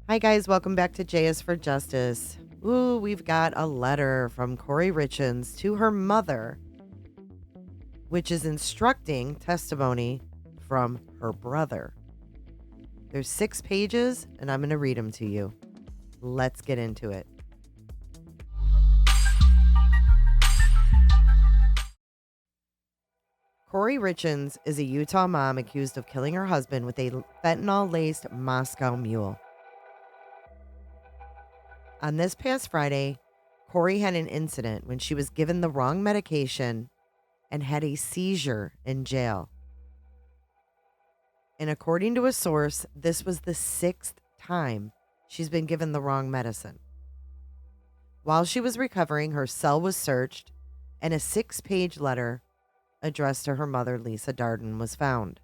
Hi, guys. Welcome back to J is for Justice. Ooh, we've got a letter from Kouri Richins to her mother, which is instructing testimony from her brother. There's 6 pages, and I'm going to read them to you. Let's get into it. Kouri Richins is a Utah mom accused of killing her husband with a fentanyl-laced Moscow mule. On this past Friday, Kouri had an incident when she was given the wrong medication and had a seizure in jail. And according to a source, this was the 6th time she's been given the wrong medicine. While she was recovering, her cell was searched and a 6-page letter addressed to her mother, Lisa Darden, was found.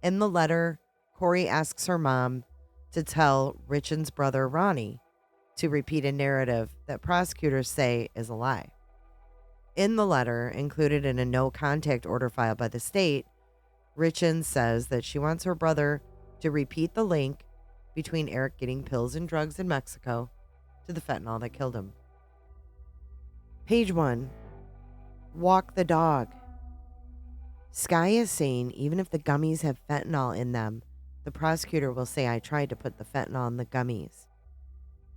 In the letter, Kouri asks her mom to tell Richin's brother, Ronnie, to repeat a narrative that prosecutors say is a lie. In the letter, included in a no-contact order filed by the state, Richin says that she wants her brother to repeat the link between Eric getting pills and drugs in Mexico to the fentanyl that killed him. Page 1. Walk the dog. Sky is saying even if the gummies have fentanyl in them, the prosecutor will say I tried to put the fentanyl in the gummies.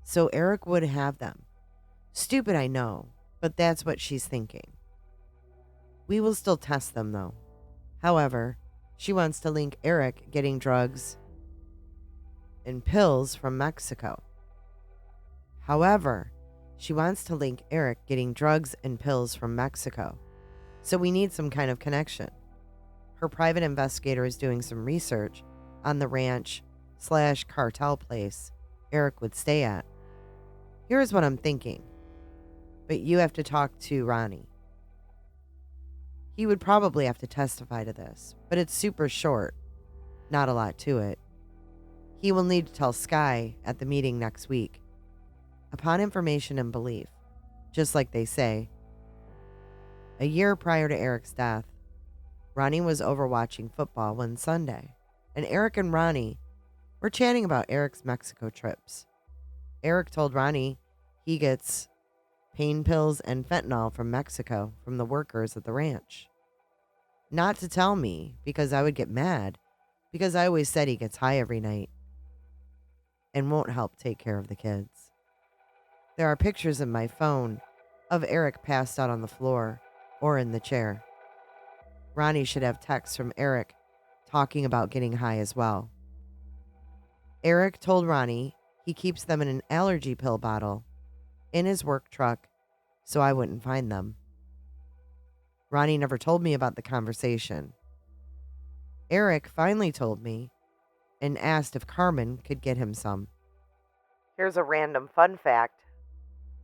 So Eric would have them. Stupid, I know, but that's what she's thinking. We will still test them, though. However, she wants to link Eric getting drugs and pills from Mexico. So we need some kind of connection. Her private investigator is doing some research on the ranch/cartel place Eric would stay at. Here's what I'm thinking. But you have to talk to Ronnie. He would probably have to testify to this, but it's super short. Not a lot to it. He will need to tell Sky at the meeting next week. Upon information and belief, just like they say. A year prior to Eric's death, Ronnie was over watching football one Sunday, and Eric and Ronnie were chatting about Eric's Mexico trips. Eric told Ronnie he gets pain pills and fentanyl from Mexico from the workers at the ranch. Not to tell me, because I would get mad, because I always said he gets high every night and won't help take care of the kids. There are pictures in my phone of Eric passed out on the floor or in the chair. Ronnie should have texts from Eric talking about getting high as well. Eric told Ronnie he keeps them in an allergy pill bottle in his work truck so I wouldn't find them. Ronnie never told me about the conversation. Eric finally told me and asked if Carmen could get him some. Here's a random fun fact.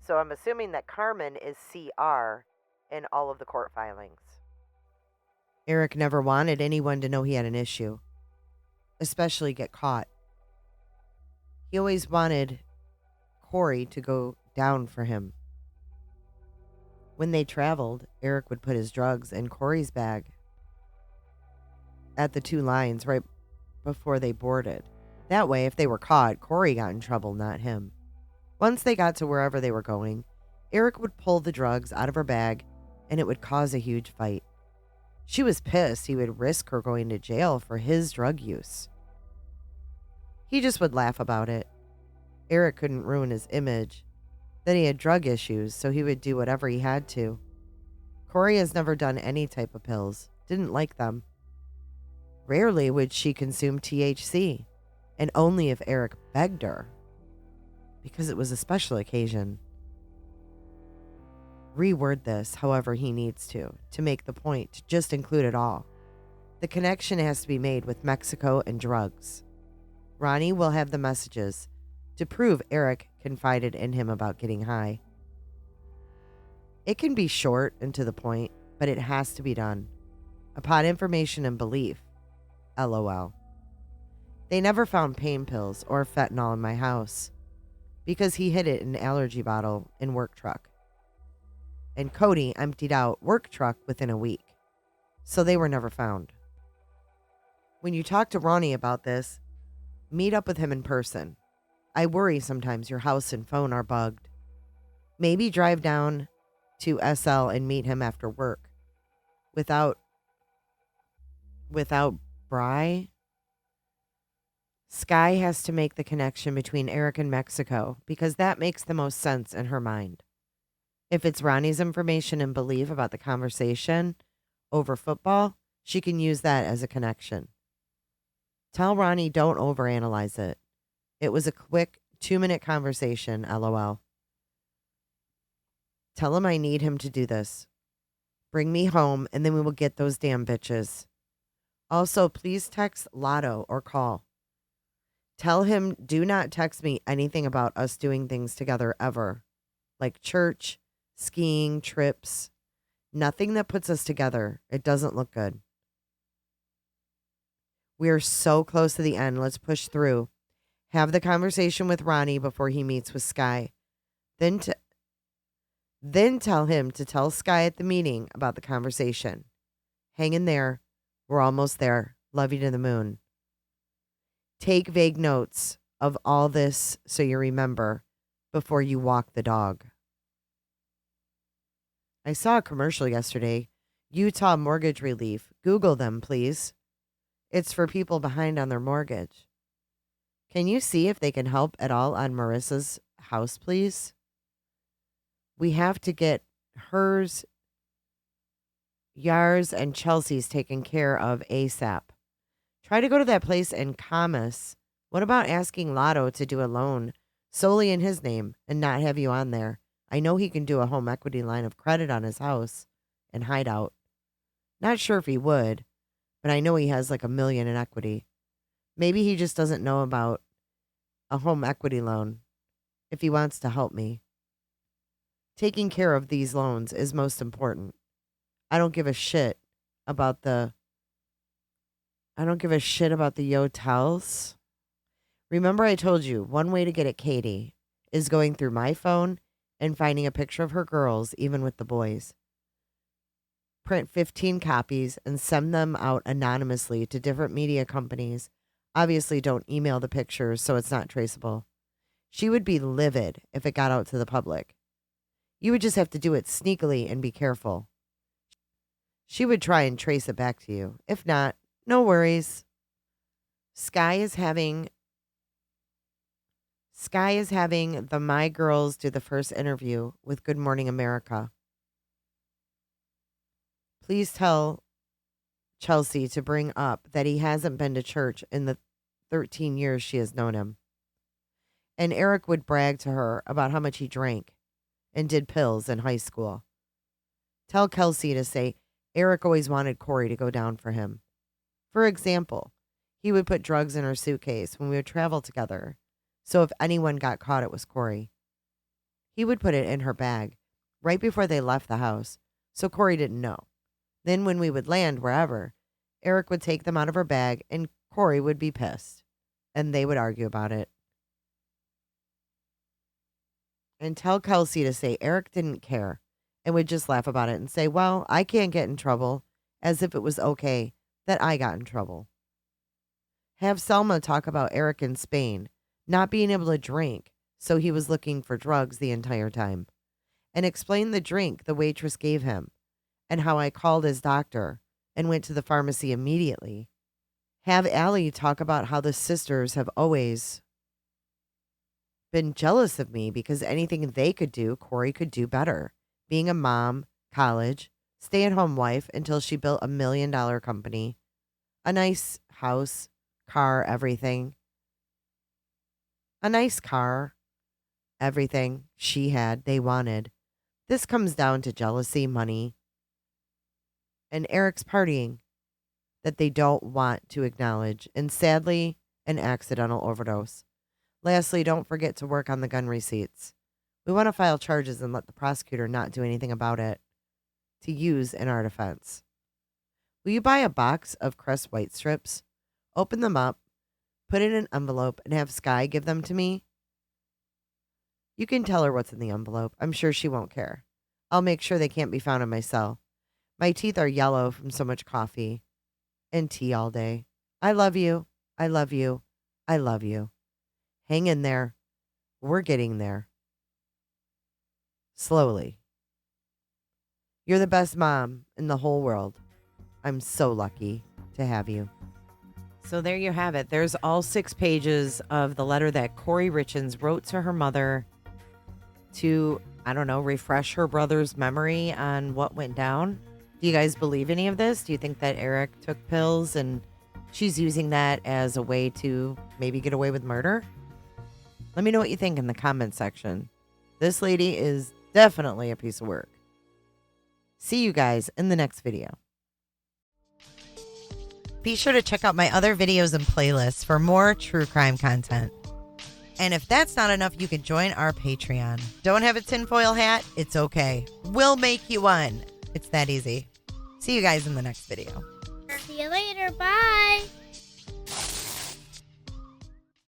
So I'm assuming that Carmen is CR in all of the court filings. Eric never wanted anyone to know he had an issue, especially get caught. He always wanted Kouri to go down for him. When they traveled, Eric would put his drugs in Kouri's bag at the 2 lines right before they boarded. That way, if they were caught, Kouri got in trouble, not him. Once they got to wherever they were going, Eric would pull the drugs out of her bag, and it would cause a huge fight. She was pissed he would risk her going to jail for his drug use. He just would laugh about it. Eric couldn't ruin his image that he had drug issues, so he would do whatever he had to. Kouri has never done any type of pills, didn't like them. Rarely would she consume THC, and only if Eric begged her, because it was a special occasion. Reword this however he needs to make the point, to just include it all. The connection has to be made with Mexico and drugs. Ronnie will have the messages to prove Eric confided in him about getting high. It can be short and to the point, but it has to be done. Upon information and belief. LOL. They never found pain pills or fentanyl in my house because he hid it in an allergy bottle in work truck. And Cody emptied out work truck within a week, so they were never found. When you talk to Ronnie about this, meet up with him in person. I worry sometimes your house and phone are bugged. Maybe drive down to SL and meet him after work. Without without Bry, Sky has to make the connection between Eric and Mexico because that makes the most sense in her mind. If it's Ronnie's information and belief about the conversation over football, she can use that as a connection. Tell Ronnie don't overanalyze it. It was a quick 2-minute conversation, lol. Tell him I need him to do this. Bring me home and then we will get those damn bitches. Also, please text Lotto or call. Tell him do not text me anything about us doing things together ever. Like church, skiing, trips. Nothing that puts us together. It doesn't look good. We are so close to the end. Let's push through. Have the conversation with Ronnie before he meets with Sky. Then tell him to tell Sky at the meeting about the conversation. Hang in there. We're almost there. Love you to the moon. Take vague notes of all this so you remember before you walk the dog. I saw a commercial yesterday. Utah Mortgage Relief. Google them, please. It's for people behind on their mortgage. Can you see if they can help at all on Marissa's house, please? We have to get hers, Yars, and Chelsea's taken care of ASAP. Try to go to that place in Camas. What about asking Lotto to do a loan solely in his name and not have you on there? I know he can do a home equity line of credit on his house and Hideout. Not sure if he would, but I know he has like $1 million in equity. Maybe he just doesn't know about a home equity loan if he wants to help me. Taking care of these loans is most important. I don't give a shit about the hotels. Remember I told you one way to get at Katie is going through my phone and finding a picture of her girls, even with the boys. Print 15 copies and send them out anonymously to different media companies. Obviously, don't email the pictures so it's not traceable. She would be livid if it got out to the public. You would just have to do it sneakily and be careful. She would try and trace it back to you. If not, no worries. Sky is having the My Girls do the first interview with Good Morning America. Please tell Chelsea to bring up that he hasn't been to church in the 13 years she has known him. And Eric would brag to her about how much he drank and did pills in high school. Tell Kelsey to say Eric always wanted Kouri to go down for him. For example, he would put drugs in her suitcase when we would travel together. So if anyone got caught, it was Kouri. He would put it in her bag right before they left the house, so Kouri didn't know. Then when we would land wherever, Eric would take them out of her bag and Kouri would be pissed. And they would argue about it. And tell Kelsey to say Eric didn't care and would just laugh about it and say, well, I can't get in trouble, as if it was okay that I got in trouble. Have Selma talk about Eric in Spain not being able to drink, so he was looking for drugs the entire time. And explain the drink the waitress gave him and how I called his doctor and went to the pharmacy immediately. Have Allie talk about how the sisters have always been jealous of me because anything they could do, Kouri could do better. Being a mom, college, stay-at-home wife until she built $1 million company, a nice house, car, everything. A nice car, everything she had, they wanted. This comes down to jealousy, money, and Eric's partying that they don't want to acknowledge, and sadly, an accidental overdose. Lastly, don't forget to work on the gun receipts. We want to file charges and let the prosecutor not do anything about it to use in our defense. Will you buy a box of Crest White strips, open them up, put it in an envelope, and have Sky give them to me? You can tell her what's in the envelope. I'm sure she won't care. I'll make sure they can't be found in my cell. My teeth are yellow from so much coffee and tea all day. I love you. I love you. I love you. Hang in there. We're getting there. Slowly. You're the best mom in the whole world. I'm so lucky to have you. So there you have it. There's all 6 pages of the letter that Kouri Richins wrote to her mother to, I don't know, refresh her brother's memory on what went down. Do you guys believe any of this? Do you think that Eric took pills and she's using that as a way to maybe get away with murder? Let me know what you think in the comment section. This lady is definitely a piece of work. See you guys in the next video. Be sure to check out my other videos and playlists for more true crime content. And if that's not enough, you can join our Patreon. Don't have a tinfoil hat? It's okay. We'll make you one. It's that easy. See you guys in the next video. See you later. Bye.